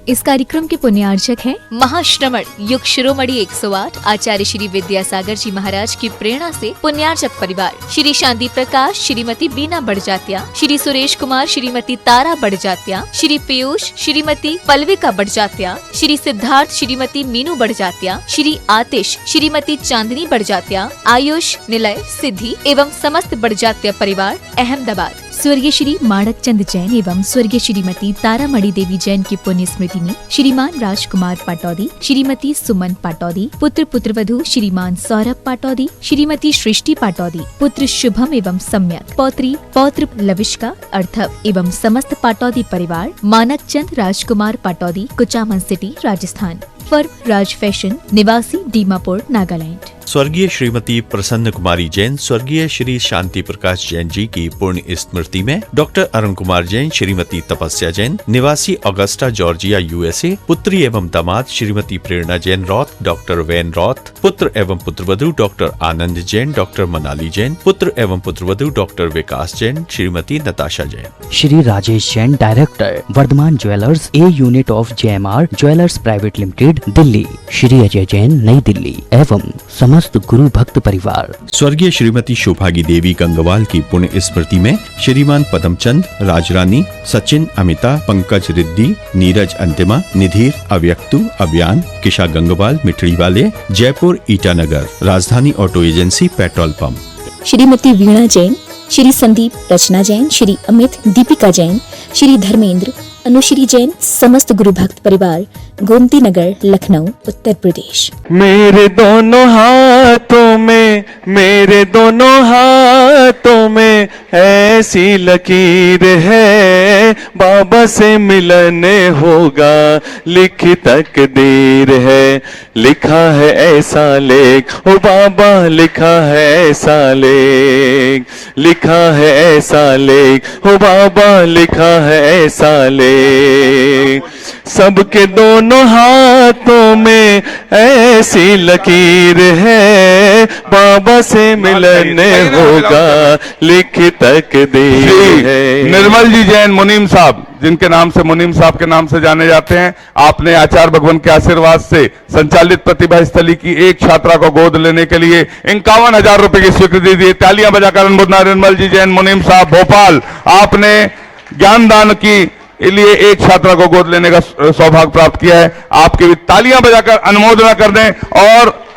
इस कार्यक्रम के पुण्यार्चक हैं महाश्रमण युग शिरोमणि 108 आचार्य श्री विद्यासागर जी महाराज की प्रेरणा से पुण्यार्चक परिवार श्री शांति प्रकाश, श्रीमती बीना बड़जात्या, श्री सुरेश कुमार, श्रीमती तारा बड़जात्या, श्री पीयूष, श्रीमती पल्विका बड़जात्या, श्री सिद्धार्थ, श्रीमती मीनू बड़जात्या, श्री आतिश, श्रीमती चांदनी बड़जात्या, आयुष, निलय, सिद्धि एवं समस्त बड़जात्या परिवार अहमदाबाद। स्वर्गीय श्री माणक चंद जैन एवं स्वर्गीय श्रीमती तारामणि देवी जैन की पुण्य स्मृति में श्रीमान राजकुमार पाटौदी, श्रीमती सुमन पाटौदी, पुत्र पुत्रवधू श्रीमान सौरभ पाटौदी, श्रीमती सृष्टि पाटौदी, पुत्र शुभम एवं सम्यक, पौत्री पौत्र लविष्का अर्थव एवं समस्त पाटौदी परिवार, मानक चंद राजकुमार पाटौदी, कुचामन सिटी, राजस्थान। फर्म राज फैशन, निवासी दीमापुर, नागालैंड। स्वर्गीय श्रीमती प्रसन्न कुमारी जैन, स्वर्गीय श्री शांति प्रकाश जैन जी की पुण्य स्मृति में डॉक्टर अरुण कुमार जैन, श्रीमती तपस्या जैन, निवासी अगस्टा जॉर्जिया, यूएसए, पुत्री एवं दामाद Shrimati Prerna Jain Roth, doctor Van Roth, पुत्र एवं पुत्रवधू डॉक्टर आनंद जैन, डॉक्टर मनाली जैन, पुत्र एवं पुत्रवधू doctor Vikas Jain, Shrimati Natasha Jain. Shri Rajesh Jain, director, Vardhaman jewellers, a unit of JMR jewellers private limited, Delhi. Shri Ajay Jain, Nai Delhi एवं समस्त गुरु भक्त परिवार। स्वर्गीय श्रीमती शोभागी देवी गंगवाल की पुण्य स्मृति में श्रीमान पदमचंद, राजरानी, सचिन, अमिता, पंकज रिद्धि, नीरज अंतिमा, निधिर, अव्यक्तु, अभियान, किशा गंगवाल, मिठड़ी वाले, Jaipur, Itanagar, Rajdhani auto agency, petrol pump. Shrimati Veena Jain, Shri Sandeep, Rachna Jain, Shri Amit, Deepika Jain, Shri Dharmendra, Anushree Jain, समस्त गुरु भक्त परिवार, गोमती नगर, लखनऊ, उत्तर प्रदेश। मेरे दोनों हाथों में, मेरे दोनों हाथों में ऐसी लकीर है, बाबा से मिलन होगा लिखी तकदीर है। लिखा है ऐसा लेख, ओ बाबा लिखा है ऐसा लेख, लिखा है ऐसा लेख, ओ बाबा लिखा है ऐसा लेख। सबके दोनों हाथों में ऐसी लकीर है, बाबा से मिलन होगा लिखी तकदीर है। निर्मल जी जैन मुनीम साहब, जिनके नाम से मुनीम साहब के नाम से जाने जाते हैं, आपने आचार्य भगवान के आशीर्वाद से संचालित प्रतिभा स्थली की एक छात्रा को गोद लेने के लिए 51,000 रुपए की स्वीकृति दी। तालियां बजाकर अनुमोदना। निर्मल जी जैन मुनीम साहब, भोपाल, आपने ज्ञानदान की लिए एक छात्रा को गोद लेने का सौभाग्य प्राप्त किया है। आपकी भी तालियां बजाकर अनुमोदना कर दें और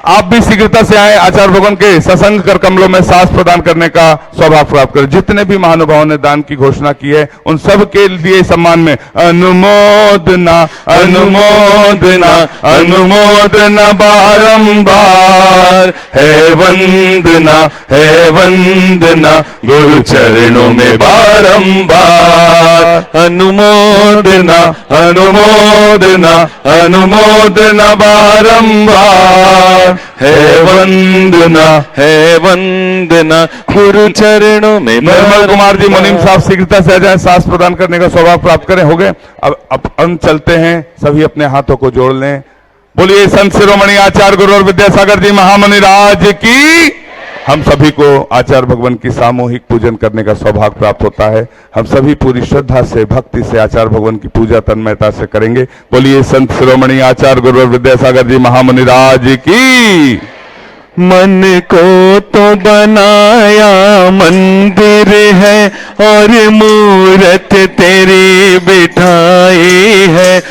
आप भी शीघ्रता से आए, आचार्य भगवान के सत्संग कर कमलों में सांस प्रदान करने का सौभाग्य प्राप्त करें। जितने भी महानुभावों ने दान की घोषणा की है, उन सब के लिए सम्मान में अनुमोदना, अनुमोदना, अनुमोदना बारंबार है वंदना, है वंदना गुरु चरणों में बारंबार। अनुमोदना, अनुमोदना, अनुमोदना बारंबार है वंदना, है वंदना गुरु चरणों में। निर्मल कुमार जी मुनीम साहब शीघ्रता से आ जाए, सांस प्रदान करने का सौभाग्य प्राप्त करें। हो गए। अब हम चलते हैं, सभी अपने हाथों को जोड़ लें। बोलिए संत शिरोमणि आचार्य गुरु और विद्यासागर जी महामुनि राज की। हम सभी को आचार्य भगवान की सामूहिक पूजन करने का सौभाग्य प्राप्त होता है। हम सभी पूरी श्रद्धा से, भक्ति से आचार्य भगवान की पूजा तन्मयता से करेंगे। बोलिए संत शिरोमणि आचार्य गुरु और विद्यासागर जी महामुनि राज की। मन को तो बनाया मंदिर है और मूरत तेरी बिठाई है।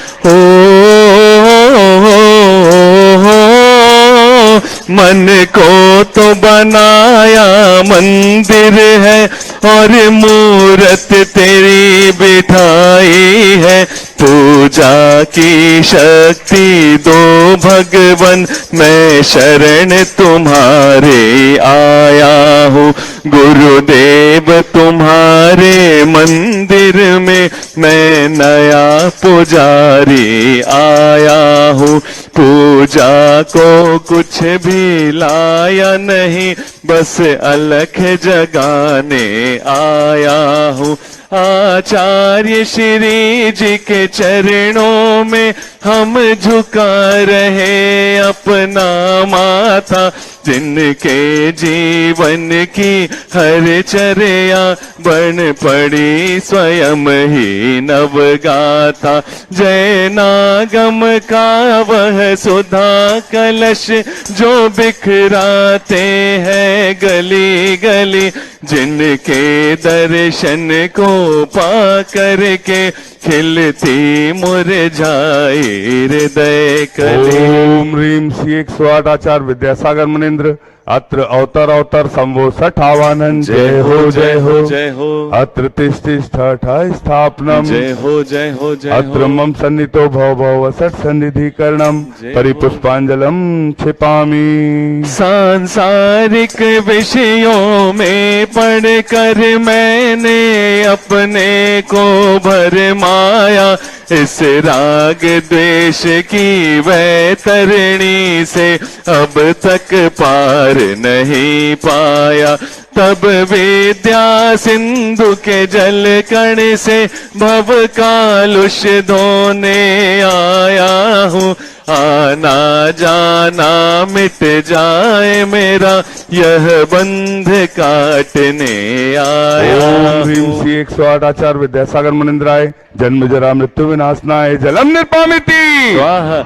मन को तो बनाया मंदिर है और मूरत तेरी बिठाई है। पूजा की शक्ति दो भगवन, मैं शरण तुम्हारे आया हूँ। गुरुदेव तुम्हारे मंदिर में मैं नया पुजारी आया हूँ। पूजा को कुछ भी लाया नहीं, बस अलख जगाने आया हूँ। आचार्य श्री जी के चरणों में हम झुका रहे अपना माथा। जिनके जीवन की हर चर्या बन पड़ी स्वयं ही नवगाथा। जय नागम का वह सुधा कलश जो बिखराते हैं गली गली, जिनके दर्शन को पा करके खिलती मुरझाई हृदय कली। ओम ह्रीम श्री 108 आचार्य विद्यासागर मुनीन्द्र अत्र अवतर अवतर संभो सठावानन। जय हो जय हो जय हो। अत्र तिष्ठ स्थापनम। जय हो जय हो जय अत्र हो। मम सन्नितो भव भव वसट सन्निधिकरणम परिपुष्पांजलम छिपामी। सांसारिक विषयों में पढ़कर मैंने अपने को भरमाया, इस राग द्वेष की वैतरणी से अब तक पार नहीं पाया। तब विद्या सिंधु के जल कण से भव कालुष धोने आया हूँ। आना जाना मिट जाए मेरा यह बंध काटने आया ओम ह्रीम हूँ। श्री 108 आचार्य विद्यासागर मुनीन्द्राय जन्म जरा मृत्यु विनाशनाय जलम निर्पामिति। स्वाहा।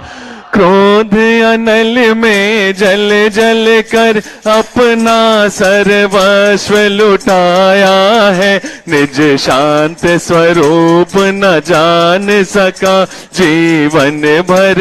क्रोध अनल में जल जल कर अपना सर्वस्व लुटाया है, निज शांत स्वरूप न जान सका जीवन भर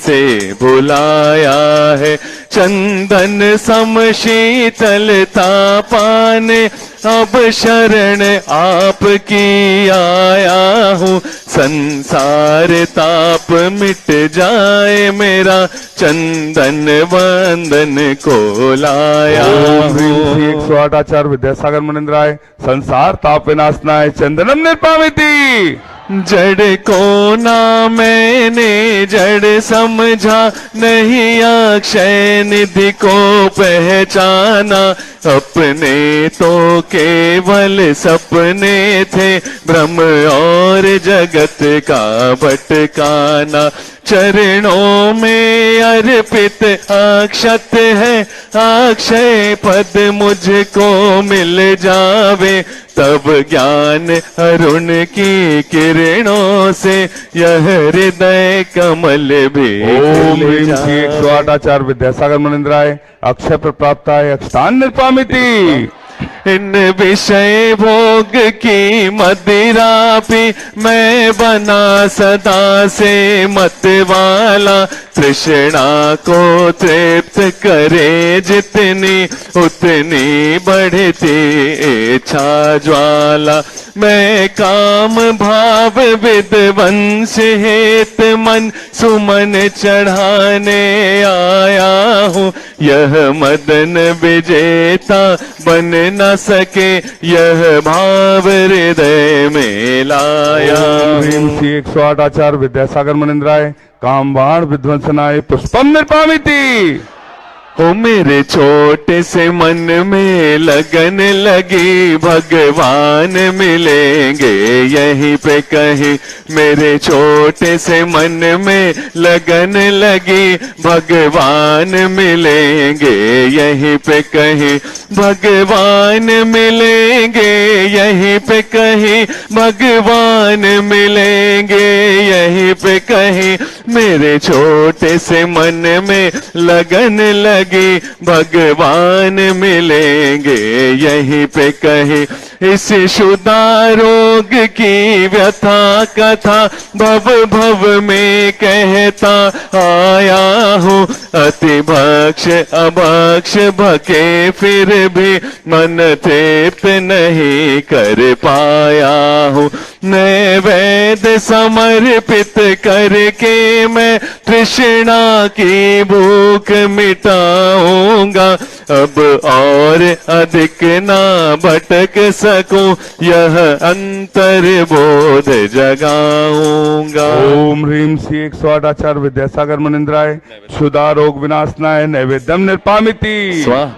से भुलाया है। चंदन सम शीतलता पाने अब शरण आपकी आया हूँ। संसार ताप मिट जाए मेरा चंदन वंदन को लाया ओम ह्रीम हूँ। श्री 108 आचार्य विद्यासागर मुनीन्द्राय संसार ताप विनाशनाय चंदनम निर्पामिति। जड़ को ना मैंने जड़ समझा, नहीं अक्षय निधि को पहचाना। अपने तो केवल सपने थे, भ्रम और जगत का भटकाना। चरणों में अर्पित अक्षत है, अक्षय पद मुझको मिल जावे। तब ज्ञान अरुण की किरणों से यह हृदय कमल भी ओम खिल ह्रीम श्री जाए। 108 आचार्य विद्यासागर मुनीन्द्राय अक्षय प्रप्राप्ताय अक्षतान निर्पामिति। इन विषय भोग की मदिरा पी मैं बना सदा से मत वाला। तृष्णा को तृप्त करे जितनी उतनी बढ़ती इच्छा ज्वाला। मैं काम भाव विद्वंस हेत मन सुमन चढ़ाने आया हूँ। यह मदन विजेता बन न सके, यह भाव हृदय में लाया ओम ह्रीम हूँ। श्री 108 आचार्य विद्यासागर मुनीन्द्राय काम बाण विध्वंसनाय पुष्पम निर्पामिति। हो मेरे छोटे से मन में लगन लगी, भगवान मिलेंगे यहीं पे कहीं। मेरे छोटे से मन में लगन लगी, भगवान मिलेंगे यहीं पे कहीं। भगवान मिलेंगे यहीं पे कहीं, भगवान मिलेंगे यहीं पे कहीं। मेरे छोटे से मन में लगन लगी, भगवान मिलेंगे यहीं पे कहीं। इस शुदा रोग की व्यथा कथा भव भव में कहता आया हूँ। अति भक्ष अभक्ष भके फिर भी मन तृप्त नहीं कर पाया हूँ। नैवेद्य समर्पित करके मैं तृष्णा की भूख मिटाऊंगा। अब और अधिक ना भटक सकूं, यह अंतर बोध जगाऊंगा। ओम ह्रीम श्री 108 आचार्य विद्यासागर मुनीन्द्राय क्षुधा रोग विनाशनाय नैवेद्यम निर्पामिति। स्वाहा।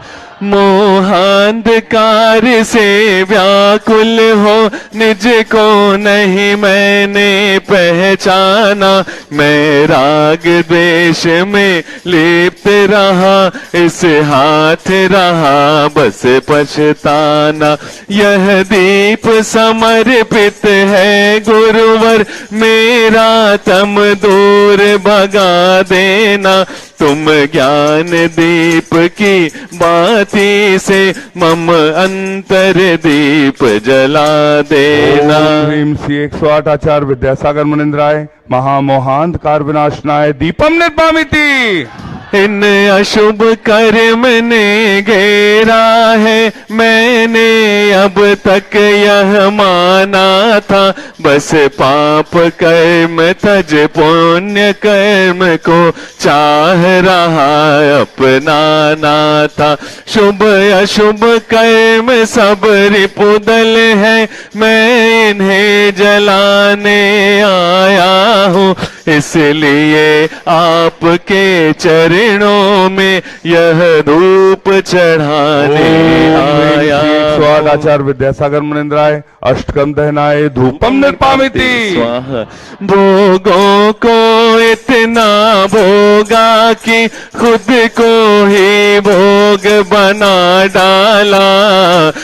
मोहांधकार से व्याकुल हो, निज को नहीं मैंने पहचाना। मैं राग द्वेष में लिप्त रहा, इस हाथ रहा बस पछताना। यह दीप समर्पित है गुरुवर, मेरा तम दूर भगा देना। तुम ज्ञान दीप की बाती से मम अंतर दीप जला देना। ओम ह्रीम श्री 108 आचार्य विद्यासागर मुनिंद्राय महामोहांधकार विनाशनाय दीपम निर्वामिति। इन अशुभ कर्म ने घेरा है, मैंने अब तक यह माना था। बस पाप कर्म तज पुण्य कर्म को चाह रहा अपनाना था। शुभ अशुभ कर्म सब रिपुदल है, मैं इन्हें जलाने आया हूँ। इसलिए आपके चरणों में यह धूप चढ़ाने आया। 108 आचार्य विद्यासागर मुनिंद्राय अष्टकम दहनाय धूपम निर्पामिति। स्वाहा। भोगों को इतना भोगा कि खुद को ही भोग बना डाला।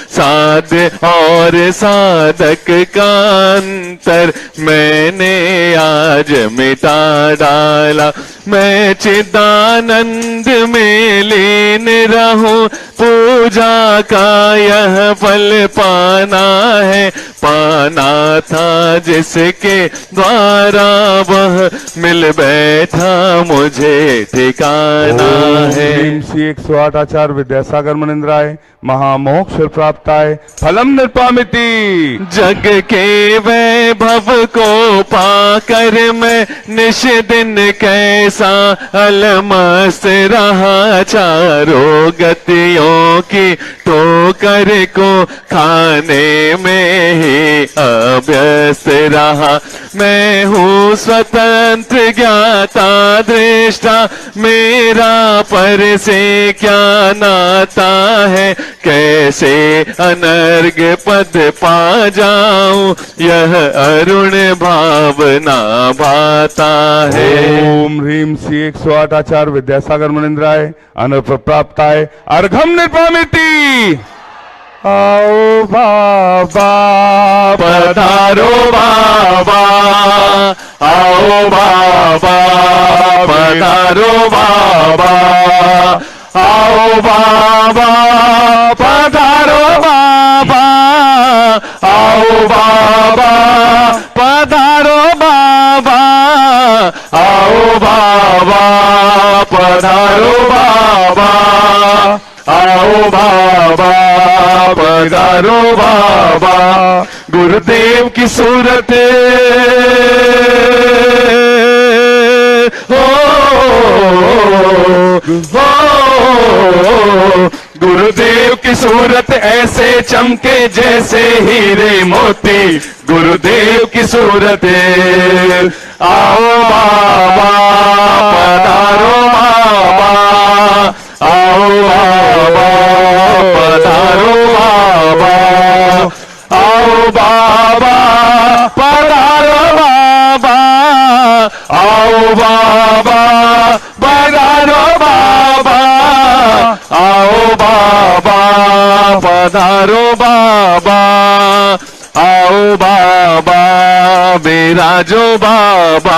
साध और साधक का अंतर मैंने आज मिटा डाला। मैं चिदानंद में लीन रहूं, पूजा का यह फल पाना है। पाना था जिसके द्वारा वह मिल बैठा, मुझे ठिकाना है। श्री 108 आचार्य विद्यासागर मुनिंद्राय महामोक्ष प्राप्ताय फलम निर्पामिति। जग के वैभव को पाकर मैं निश दिन कैसा अलमस्त रहा। चारों गतियों की ठोकर को खाने में ही अभ्यस्त रहा। मैं हूँ स्वतंत्र ज्ञाता दृष्टा, मेरा पर से क्या नाता है। कैसे अनर्घ पद पा जाऊं, यह अरुण भावना भाता है। ओम ह्रीम श्री 108 आचार्य विद्यासागर मुनिंद्राय अनर्थ प्राप्ताय अर्घम निर्पामिति। आओ बाबा पधारो बाबा, आओ बाबा पधारो बाबा, आओ बाबा पधारो बाबा, आओ बाबा पधारो बाबा, आओ बाबा पधारो बाबा, आओ बाबा पधारो बाबा। गुरुदेव की सूरत हो, गुरुदेव की सूरत ऐसे चमके जैसे हीरे मोती। गुरुदेव की सूरत आओ बाबा पधारो बाबा, आओ बाबा पधारो बाबा, आओ बाबा पधारो बाबा, आओ बाबा पधारो बाबा, आओ बाबा पधारो बाबा, आओ बाबा विराजो बाबा।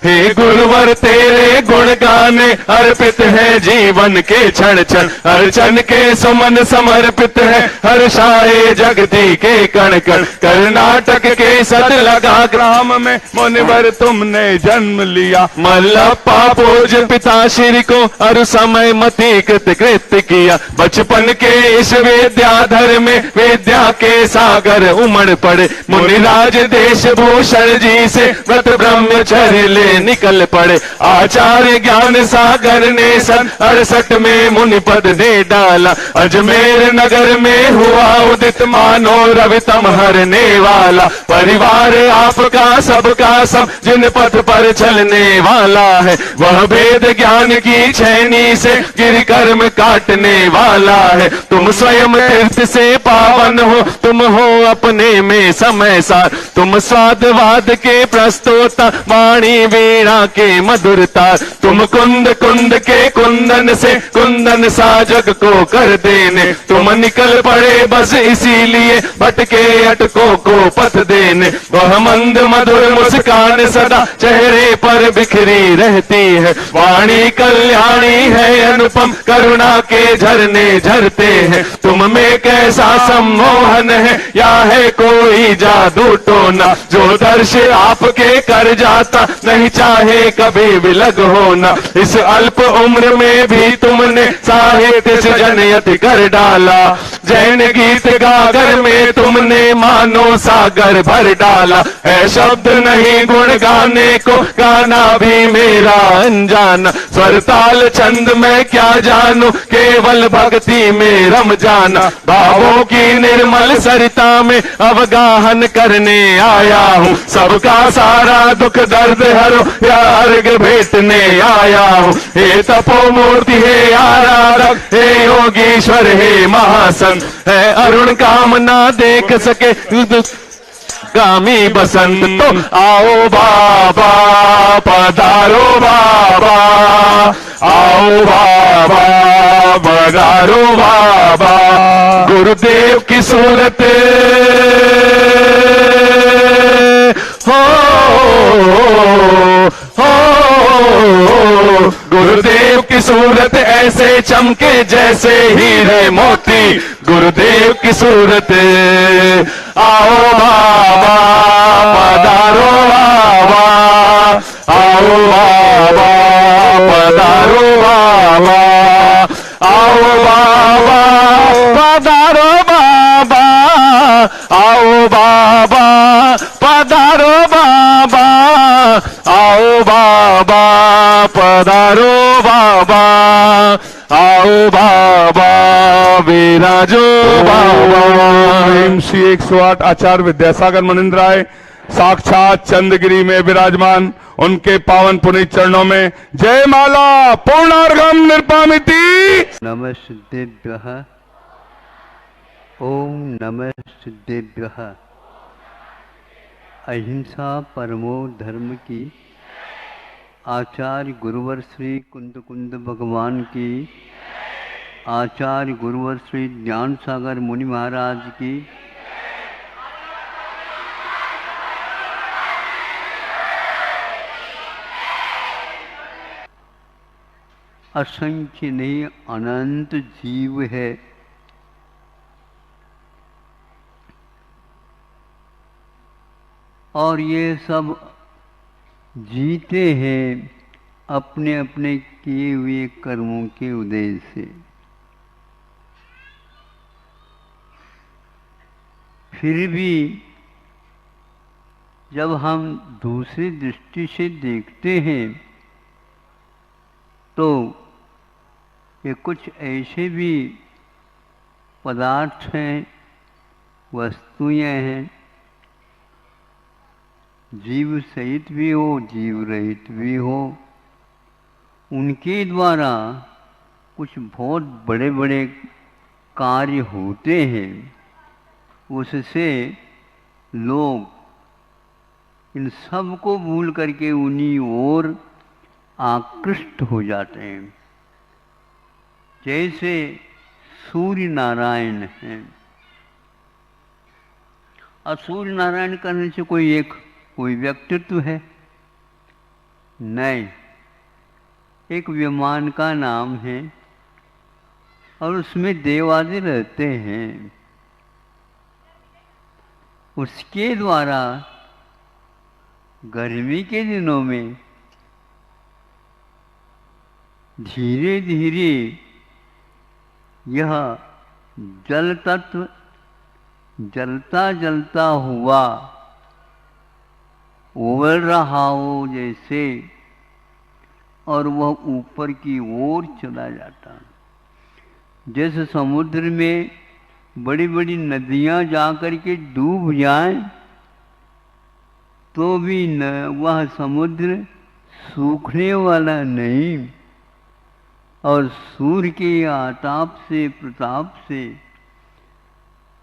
हे गुरुवर तेरे गुण गाने अर्पित है जीवन के क्षण क्षण, अर्चन के सुमन समर्पित है हर्षाए जगती के कण कण। कर्नाटक के सद लगा ग्राम में मुनिवर तुमने जन्म लिया। मल्लप्पा पूज पिता श्री को अरु समय मति कृत कृत्य किया। बचपन के इस विद्याधर में विद्या के सागर उमड़ पड़े। मुनिराज देश भूषण जी से व्रत ब्रह्मचर्य ले निकल पड़े। आचार्य सारे ज्ञान सागर ने सन 68 में मुनि पद दे डाला। अजमेर नगर में हुआ उदित मानो रवि तम हरने वाला। परिवार आपका सबका सब जिन पथ पर चलने वाला है, वह वेद ज्ञान की छैनी से गिर कर्म काटने वाला है। तुम स्वयं तीर्थ से पावन हो, तुम हो अपने में समय सार। तुम स्वादवाद के प्रस्तोता, वाणी वीणा के मधुरता। तुम कुंद कुंद के कुंदन से कुंदन साजक को कर देने। तुम निकल पड़े बस इसीलिए भटके अटकों को पथ देने। वह मंद मधुर मुस्कान सदा चेहरे पर बिखरी रहती है। वाणी कल्याणी है अनुपम, करुणा के झरने झरते हैं। तुम में कैसा सम्मोहन है, या है कोई जादू टोना। जो दर्श आपके कर जाता, नहीं चाहे कभी विलग होना। इस अल्प उम्र में भी तुमने साहित्य सृजन कर डाला। जैन गीत गागर में तुमने मानो सागर भर डाला। है शब्द नहीं गुण गाने को, गाना भी मेरा अनजाना। स्वर ताल छंद में क्या जानू, केवल भक्ति में रम जाना। भावों की निर्मल सरिता में अवगाहन करने आया हूँ। सबका सारा दुख दर्द हरो, या अर्घ भेटने आया हूँ। हे तपो मूर्ति, हे आराधक, हे योगीश्वर, हे महासंत। है अरुण कामना देख सके गामी बसंत। तो आओ बाबा, पधारो बाबा, आओ बाबा, पधारो बाबा। गुरुदेव की सूरत हो, गुरुदेव की सूरत ऐसे चमके जैसे हीरे मोती। गुरुदेव की सूरत आओ बाबा, पधारो बाबा, आओ बाबा, पधारो बाबा, आओ बाबा, पधारो बाबा, आओ बाबा, पधारो बाबा, आओ बाबा, पधारो बाबा, आओ बाबा, विराजो बाबा। MC 108 आचार्य विद्यासागर मुनिंद्राय साक्षात चंद्रगिरी में विराजमान, उनके पावन पुनीत चरणों में जय माला पूर्णार्घम निर्पामिति। नमः सिद्धेभ्यः, ओम नमः सिद्धेभ्यः। अहिंसा परमो धर्म की आचार्य गुरुवर श्री कुंद कुंद भगवान की, आचार्य गुरुवर श्री ज्ञान सागर मुनि महाराज की, असंख्य नहीं अनंत जीव है। और ये सब जीते हैं अपने अपने किए हुए कर्मों के उदय से। फिर भी जब हम दूसरी दृष्टि से देखते हैं तो ये कुछ ऐसे भी पदार्थ हैं, वस्तुएं हैं, जीव सहित भी हो, जीव रहित भी हो, उनके द्वारा कुछ बहुत बड़े बड़े कार्य होते हैं। उससे लोग इन सब को भूल करके उन्हीं ओर आकृष्ट हो जाते हैं। जैसे सूर्य नारायण हैं, और सूर्य नारायण करने से कोई व्यक्तित्व है नहीं, एक विमान का नाम है और उसमें देव आदि रहते हैं। उसके द्वारा गर्मी के दिनों में धीरे धीरे यह जल तत्व जलता जलता हुआ उबल रहा हो जैसे, और वह ऊपर की ओर चला जाता है। जैसे समुद्र में बड़ी बड़ी नदियां जाकर के डूब जाएं तो भी न वह समुद्र सूखने वाला नहीं, और सूर्य के आताप से प्रताप से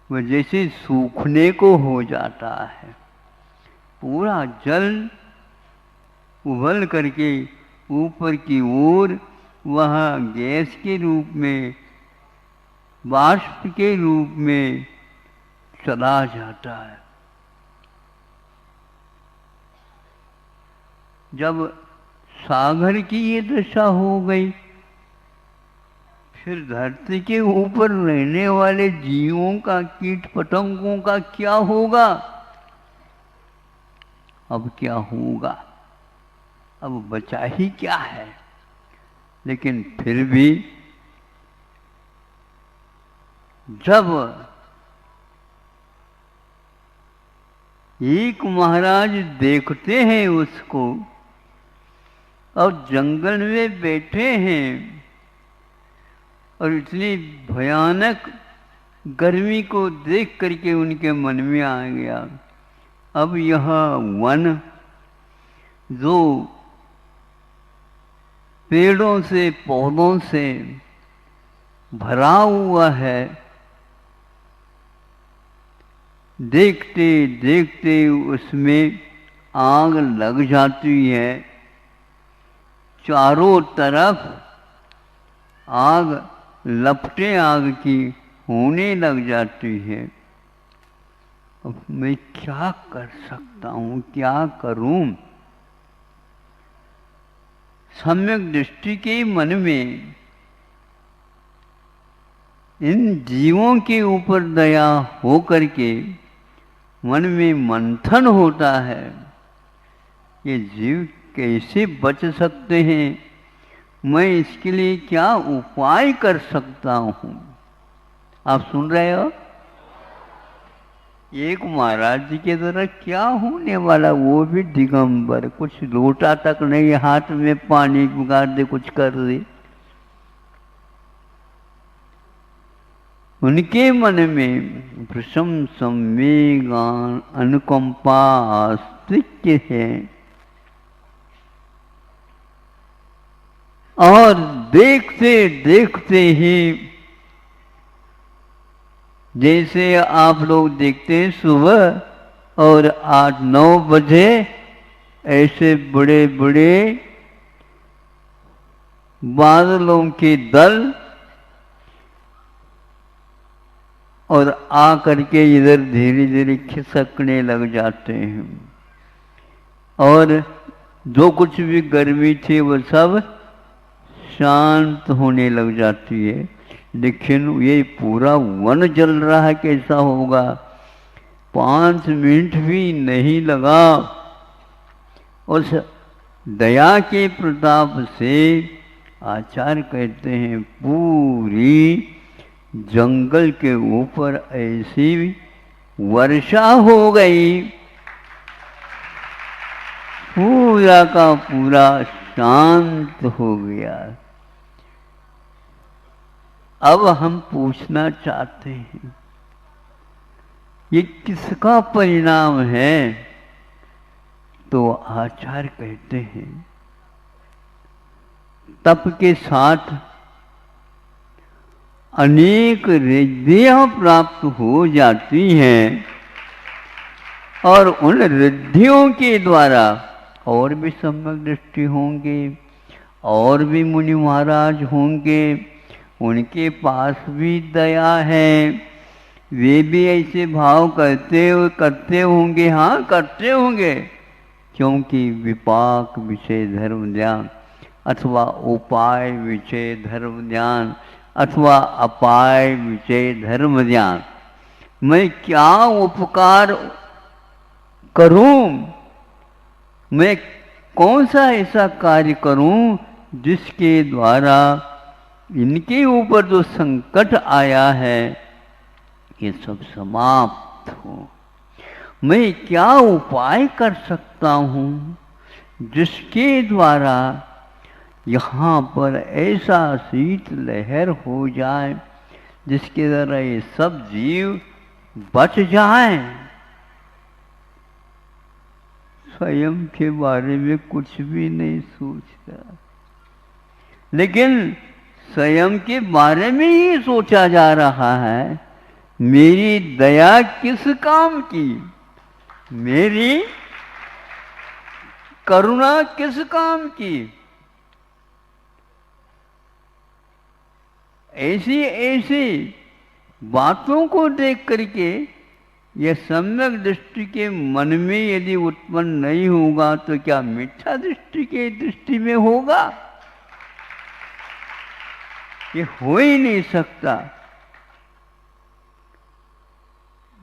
वह जैसे सूखने को हो जाता है। पूरा जल उबल करके ऊपर की ओर वह गैस के रूप में, बाष्प के रूप में चला जाता है। जब सागर की ये दशा हो गई, फिर धरती के ऊपर रहने वाले जीवों का, कीट पतंगों का क्या होगा? अब क्या होगा? अब बचा ही क्या है? लेकिन फिर भी जब एक महाराज देखते हैं उसको और जंगल में बैठे हैं और इतनी भयानक गर्मी को देख करके उनके मन में आ गया, अब यह वन जो पेड़ों से पौधों से भरा हुआ है, देखते देखते उसमें आग लग जाती है, चारों तरफ आग, लपटें आग की होने लग जाती है। अब मैं क्या कर सकता हूँ, क्या करूं? सम्यक दृष्टि के मन में इन जीवों के ऊपर दया हो करके मन में मंथन होता है, ये जीव कैसे बच सकते हैं, मैं इसके लिए क्या उपाय कर सकता हूँ। आप सुन रहे हो? एक महाराज जी के द्वारा क्या होने वाला, वो भी दिगंबर, कुछ लोटा तक नहीं, हाथ में पानी पुकार दे, कुछ कर दे। उनके मन में भृशम संवेगान अनुकंपा आस्तिक्य है, और देखते देखते ही जैसे आप लोग देखते हैं सुबह और 8-9 बजे ऐसे बड़े बड़े बादलों के दल और आ करके इधर धीरे धीरे खिसकने लग जाते हैं, और जो कुछ भी गर्मी थी वो सब शांत होने लग जाती है। लेकिन ये पूरा वन जल रहा है, कैसा होगा? 5 मिनट भी नहीं लगा। उस दया के प्रताप से आचार्य कहते हैं पूरी जंगल के ऊपर ऐसी वर्षा हो गई, पूरा का पूरा शांत हो गया। अब हम पूछना चाहते हैं, ये किसका परिणाम है? तो आचार्य कहते हैं तप के साथ अनेक रिद्धियां प्राप्त हो जाती हैं, और उन रिद्धियों के द्वारा और भी सम्यक दृष्टि होंगे, और भी मुनि महाराज होंगे, उनके पास भी दया है, वे भी ऐसे भाव करते होंगे। हाँ, करते होंगे, क्योंकि विपाक विषय धर्म ज्ञान अथवा उपाय विषय धर्म ज्ञान अथवा अपाय विषय धर्म ज्ञान, मैं क्या उपकार करूं, मैं कौन सा ऐसा कार्य करूं जिसके द्वारा इनके ऊपर जो संकट आया है ये सब समाप्त हो। मैं क्या उपाय कर सकता हूँ जिसके द्वारा यहाँ पर ऐसा शीत लहर हो जाए जिसके द्वारा ये सब जीव बच जाएं। स्वयं के बारे में कुछ भी नहीं सोचता, लेकिन स्वयं के बारे में ही सोचा जा रहा है। मेरी दया किस काम की, मेरी करुणा किस काम की। ऐसी ऐसी बातों को देख करके यह सम्यक दृष्टि के मन में यदि उत्पन्न नहीं होगा तो क्या मिथ्या दृष्टि के दृष्टि में होगा? ये हो ही नहीं सकता।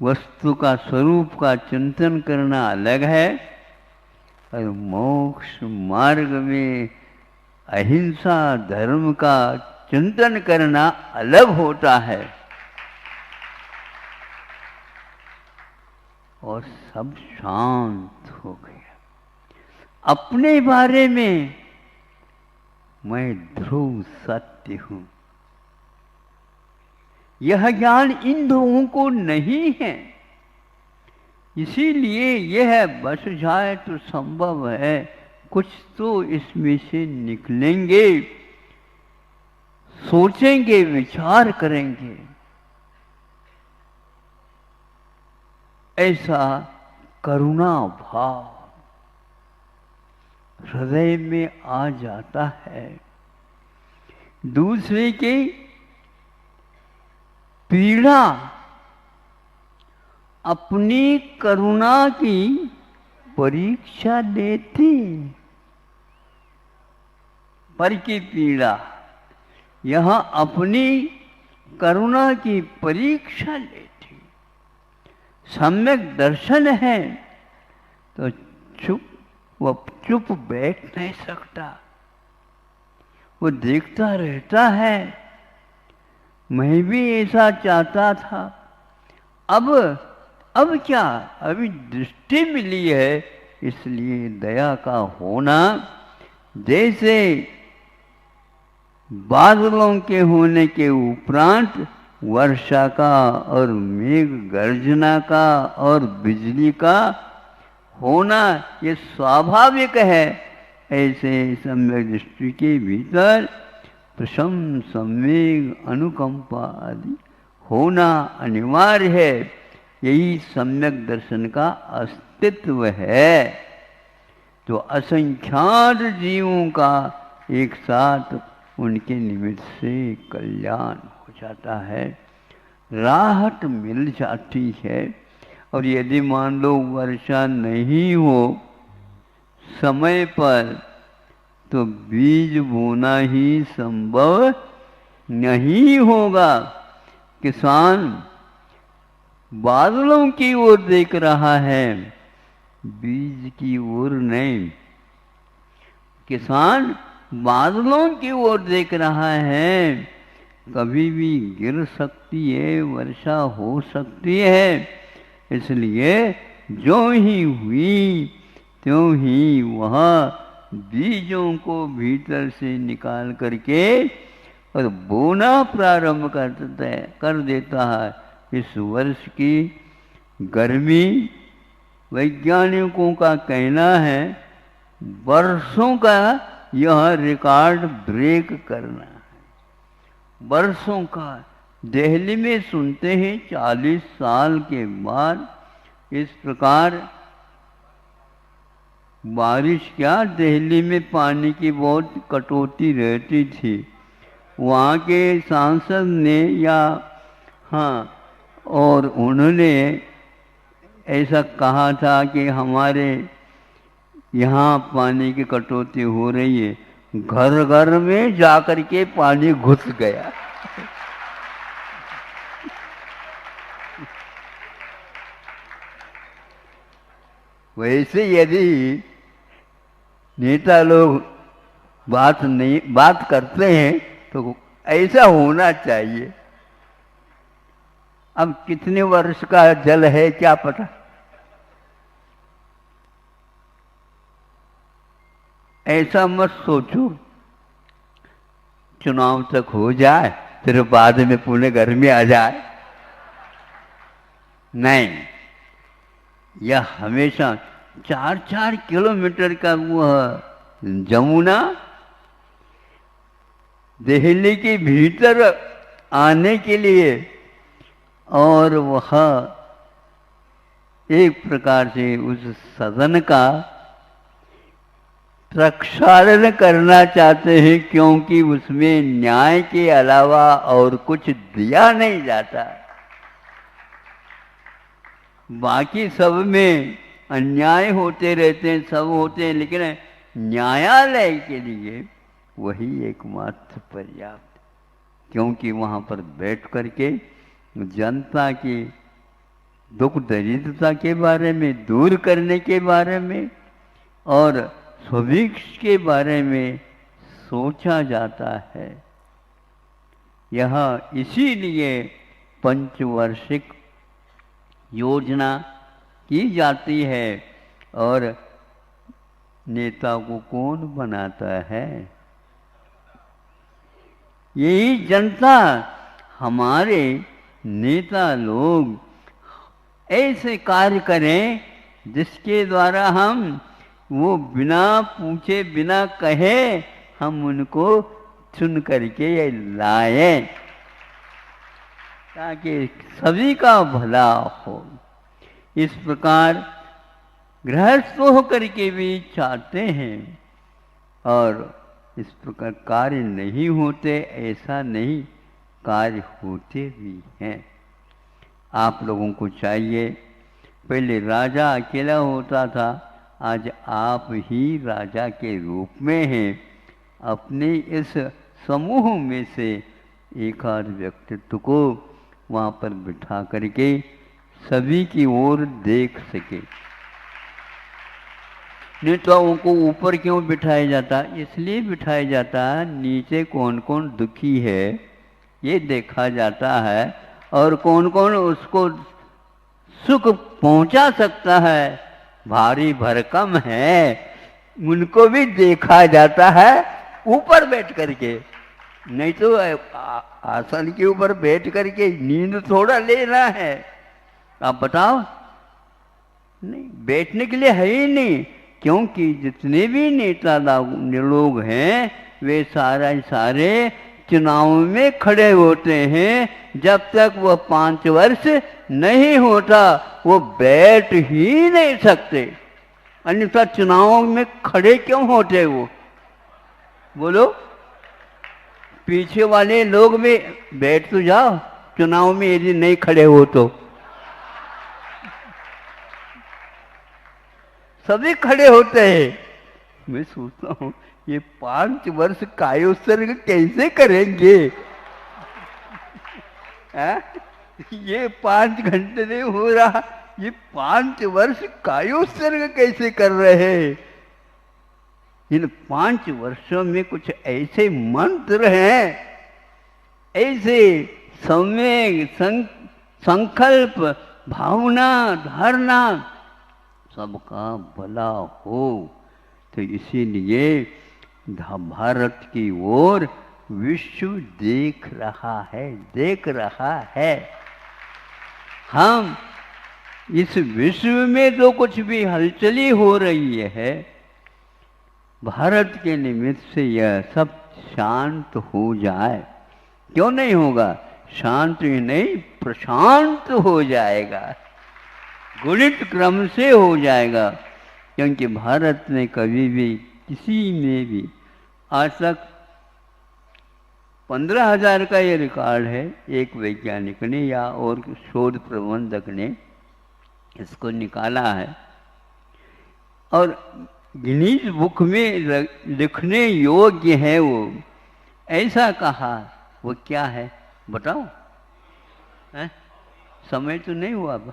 वस्तु का स्वरूप का चिंतन करना अलग है और मोक्ष मार्ग में अहिंसा धर्म का चिंतन करना अलग होता है। और सब शांत हो गया। अपने बारे में मैं ध्रुव सत्य हूं, यह ज्ञान इन लोगों को नहीं है। इसीलिए यह बच जाए तो संभव है कुछ तो इसमें से निकलेंगे, सोचेंगे, विचार करेंगे। ऐसा करुणा भाव हृदय में आ जाता है। दूसरे की पीड़ा अपनी करुणा की परीक्षा लेती। पर की पीड़ा यह अपनी करुणा की परीक्षा लेती। सम्यक दर्शन है तो चुप बैठ नहीं सकता, वो देखता रहता है। मैं भी ऐसा चाहता था, अब क्या, अभी दृष्टि मिली है, इसलिए दया का होना। जैसे बादलों के होने के उपरांत वर्षा का और मेघ गर्जना का और बिजली का होना ये स्वाभाविक है, ऐसे सम्यक दृष्टि के भीतर प्रशम संवेग अनुकंपा आदि होना अनिवार्य है। यही सम्यक दर्शन का अस्तित्व है। तो असंख्यात जीवों का एक साथ उनके निमित्त से कल्याण हो जाता है, राहत मिल जाती है। और यदि मान लो वर्षा नहीं हो समय पर तो बीज बोना ही संभव नहीं होगा। किसान बादलों की ओर देख रहा है, बीज की ओर नहीं। किसान बादलों की ओर देख रहा है, कभी भी गिर सकती है, वर्षा हो सकती है। इसलिए जो ही हुई त्यों ही वह बीजों को भीतर से निकाल करके और बोना प्रारंभ कर देता है। इस वर्ष की गर्मी वैज्ञानिकों का कहना है वर्षों का यह रिकॉर्ड ब्रेक करना है। वर्षों का दिल्ली में सुनते हैं 40 साल के बाद इस प्रकार बारिश, क्या दिल्ली में पानी की बहुत कटौती रहती थी। वहाँ के सांसद ने और उन्होंने ऐसा कहा था कि हमारे यहाँ पानी की कटौती हो रही है। घर घर में जाकर के पानी घुस गया। वैसे यदि नेता लोग बात करते हैं तो ऐसा होना चाहिए। अब कितने वर्ष का जल है क्या पता। ऐसा मत सोचो चुनाव तक हो जाए फिर बाद में पुणे घर में आ जाए। नहीं, यह हमेशा 4-4 किलोमीटर का वह जमुना दिल्ली के भीतर आने के लिए, और वह एक प्रकार से उस सदन का प्रक्षालन करना चाहते हैं, क्योंकि उसमें न्याय के अलावा और कुछ दिया नहीं जाता। बाकी सब में अन्याय होते रहते हैं, सब होते हैं, लेकिन न्यायालय के लिए वही एकमात्र पर्याप्त, क्योंकि वहाँ पर बैठ करके जनता की दुख दरिद्रता के बारे में दूर करने के बारे में और भविष्य के बारे में सोचा जाता है। यह इसीलिए पंचवार्षिक योजना की जाती है। और नेता को कौन बनाता है? यही जनता। हमारे नेता लोग ऐसे कार्य करें जिसके द्वारा हम वो बिना पूछे बिना कहे हम उनको चुन करके लाए, ताकि सभी का भला हो। इस प्रकार गृहस्थ होकर के भी चाहते हैं, और इस प्रकार कार्य नहीं होते ऐसा नहीं, कार्य होते भी हैं। आप लोगों को चाहिए, पहले राजा अकेला होता था, आज आप ही राजा के रूप में हैं। अपने इस समूह में से एक आध व्यक्तित्व को वहाँ पर बिठा करके सभी की ओर देख सके। नेताओं को ऊपर क्यों बिठाया जाता? इसलिए बिठाया जाता है नीचे कौन कौन दुखी है ये देखा जाता है, और कौन कौन उसको सुख पहुंचा सकता है, भारी भरकम है, उनको भी देखा जाता है ऊपर बैठ करके। नहीं तो आसन के ऊपर बैठ करके नींद थोड़ा लेना है। आप बताओ, नहीं, बैठने के लिए है ही नहीं, क्योंकि जितने भी नेता लोग हैं वे सारे चुनाव में खड़े होते हैं। जब तक वह 5 वर्ष नहीं होता वो बैठ ही नहीं सकते। अन्यथा चुनाव में खड़े क्यों होते वो? बोलो, पीछे वाले लोग भी बैठ तो जाओ, चुनाव में यदि नहीं खड़े हो तो। सभी खड़े होते हैं। मैं सोचता हूँ ये 5 वर्ष कायोत्सर्ग कैसे करेंगे? ये 5 घंटे नहीं हो रहा, ये 5 वर्ष कायोत्सर्ग कैसे कर रहे हैं? इन 5 वर्षों में कुछ ऐसे मंत्र हैं, ऐसे सम्यक संकल्प भावना धारणा सबका भला हो। तो इसीलिए भारत की ओर विश्व देख रहा है। हम इस विश्व में जो कुछ भी हलचली हो रही है, भारत के निमित्त से यह सब शांत हो जाए। क्यों नहीं होगा? शांत ही नहीं, प्रशांत हो जाएगा, गुणित क्रम से हो जाएगा। क्योंकि भारत ने कभी भी किसी में भी आज तक 15,000 का ये रिकॉर्ड है, एक वैज्ञानिक ने या और शोध प्रबंधक ने इसको निकाला है, और गिनीज बुक में लिखने योग्य है। वो ऐसा कहा, वो क्या है बताओ? समय तो नहीं हुआ अब?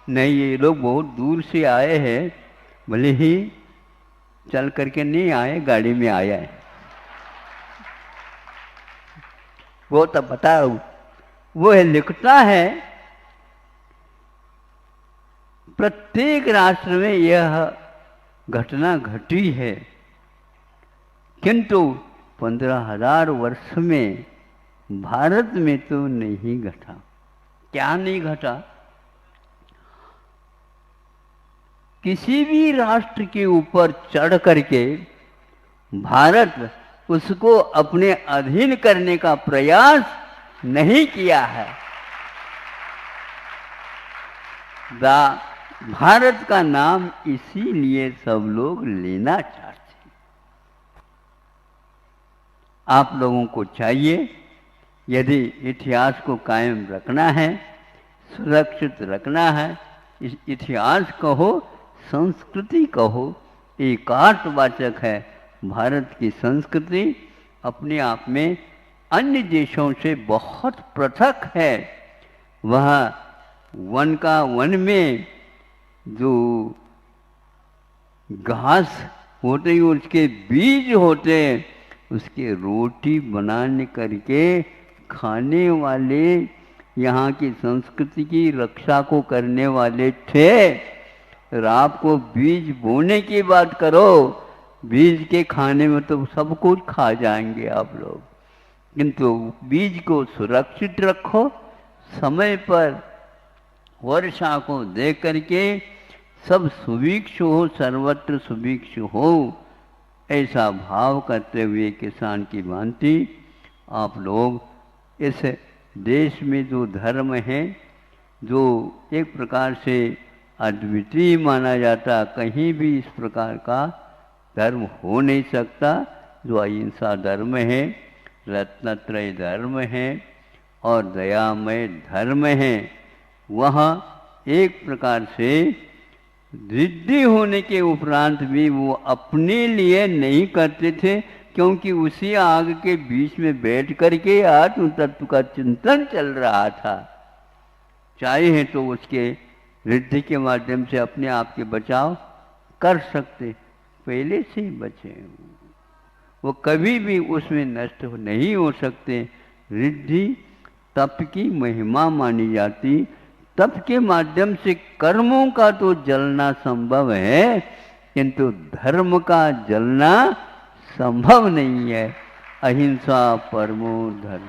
नहीं, ये लोग बहुत दूर से आए हैं, भले ही चल करके नहीं आए, गाड़ी में आया है। वो तो बताओ, वो है लिखता है प्रत्येक राष्ट्र में यह घटना घटी है, किंतु 15,000 वर्ष में भारत में तो नहीं घटा। क्या नहीं घटा? किसी भी राष्ट्र के ऊपर चढ़ करके भारत उसको अपने अधीन करने का प्रयास नहीं किया है। भारत का नाम इसीलिए सब लोग लेना चाहते हैं। आप लोगों को चाहिए, यदि इतिहास को कायम रखना है, सुरक्षित रखना है, इस इतिहास कहो, संस्कृति कहो, एकार्थवाचक है। भारत की संस्कृति अपने आप में अन्य देशों से बहुत पृथक है। वह वन का वन में जो घास होते हैं, उसके बीज होते हैं, उसके रोटी बनाने करके खाने वाले यहाँ की संस्कृति की रक्षा को करने वाले थे। और आपको बीज बोने की बात करो, बीज के खाने में तो सब कुछ खा जाएंगे आप लोग, किंतु बीज को सुरक्षित रखो, समय पर वर्षा को देख करके सब सुभिक्ष हो, सर्वत्र सुभिक्ष हो, ऐसा भाव करते हुए किसान की भांति आप लोग इस देश में जो धर्म है, जो एक प्रकार से अद्वितीय माना जाता, कहीं भी इस प्रकार का धर्म हो नहीं सकता, जो अहिंसा धर्म है, रत्नत्रय धर्म है और दयामय धर्म है, वह एक प्रकार से रिद्धि होने के उपरांत भी वो अपने लिए नहीं करते थे, क्योंकि उसी आग के बीच में बैठ करके आत्म तत्व का चिंतन चल रहा था। चाहे तो उसके रिद्धि के माध्यम से अपने आप के बचाव कर सकते, पहले से ही बचे, वो कभी भी उसमें नष्ट नहीं हो सकते। रिद्धि तप की महिमा मानी जाती, तप के माध्यम से कर्मों का तो जलना संभव है, किंतु धर्म का जलना संभव नहीं है। अहिंसा परमो धर्म।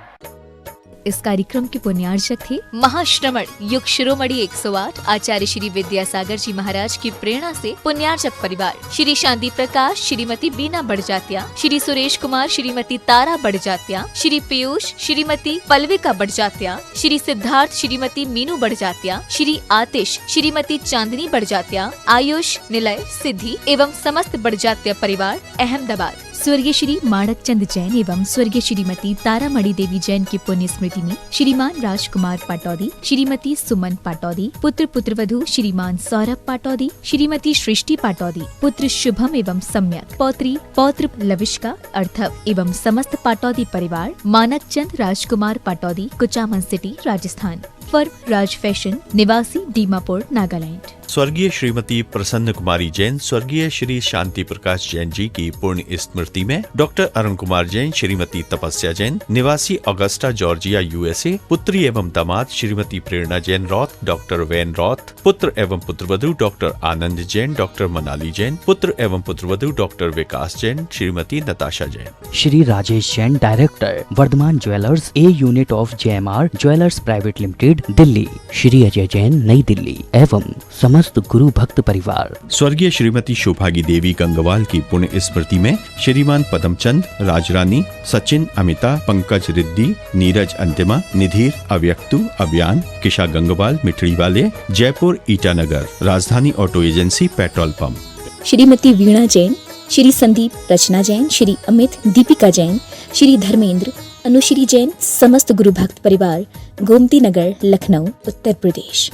इस कार्यक्रम के पुण्यार्चक थे महाश्रमण युग शिरोमणि 108 आचार्य श्री विद्यासागर जी महाराज की प्रेरणा से पुण्यार्चक परिवार श्री शांति प्रकाश, श्रीमती बीना बड़जात्या, श्री सुरेश कुमार, श्रीमती तारा बड़जात्या, श्री पीयूष, श्रीमती पल्विका बड़जात्या, श्री सिद्धार्थ, श्रीमती मीनू बड़जात्या, श्री आतिश, श्रीमती चांदनी बड़जात्या, आयुष, निलय, सिद्धि एवं समस्त बड़जात्या परिवार अहमदाबाद। स्वर्गीय श्री माणक चंद जैन एवं स्वर्गीय श्रीमती तारामणि देवी जैन की पुण्य स्मृति में श्रीमान राजकुमार पाटौदी, श्रीमती सुमन पाटौदी, पुत्र पुत्रवधू श्रीमान सौरभ पाटौदी, श्रीमती सृष्टि पाटौदी, पुत्र शुभम एवं सम्यक, पौत्री पौत्र लविष्का अर्थव एवं समस्त पाटौदी परिवार, मानक चंद राजकुमार पाटौदी, कुचामन सिटी, राजस्थान। फर्म राज फैशन, निवासी दीमापुर, नागालैंड। स्वर्गीय श्रीमती प्रसन्न कुमारी जैन, स्वर्गीय श्री शांति प्रकाश जैन जी की पुण्य स्मृति में डॉक्टर अरुण कुमार जैन, श्रीमती तपस्या जैन, निवासी अगस्टा जॉर्जिया USA, पुत्री एवं दामाद Shrimati Prerna Jain Roth, doctor Van Roth, पुत्र एवं पुत्रवधू डॉक्टर आनंद जैन, डॉक्टर मनाली जैन, पुत्र एवं पुत्रवधू doctor Vikas Jain, Shrimati Natasha Jain. Shri Rajesh Jain, director, Vardhaman jewellers A unit of JMR jewellers private limited, Delhi. Shri Ajay Jain, Nai Delhi एवं समस्त गुरु भक्त परिवार। स्वर्गीय श्रीमती शोभागी देवी गंगवाल की पुण्य स्मृति में श्रीमान पदमचंद, राजरानी, सचिन, अमिता, पंकज रिद्दी, नीरज अंतिमा, निधीर, अव्यक्तु, अभियान, किशा गंगवाल, मिठड़ी वाले, Jaipur Itanagar, Rajdhani auto agency, petrol pump. Shrimati Veena Jain, Shri Sandeep Rachna Jain, Shri Amit Deepika Jain, Shri Dharmendra Anushree Jain, समस्त गुरु भक्त परिवार, गोमती नगर, लखनऊ, उत्तर प्रदेश।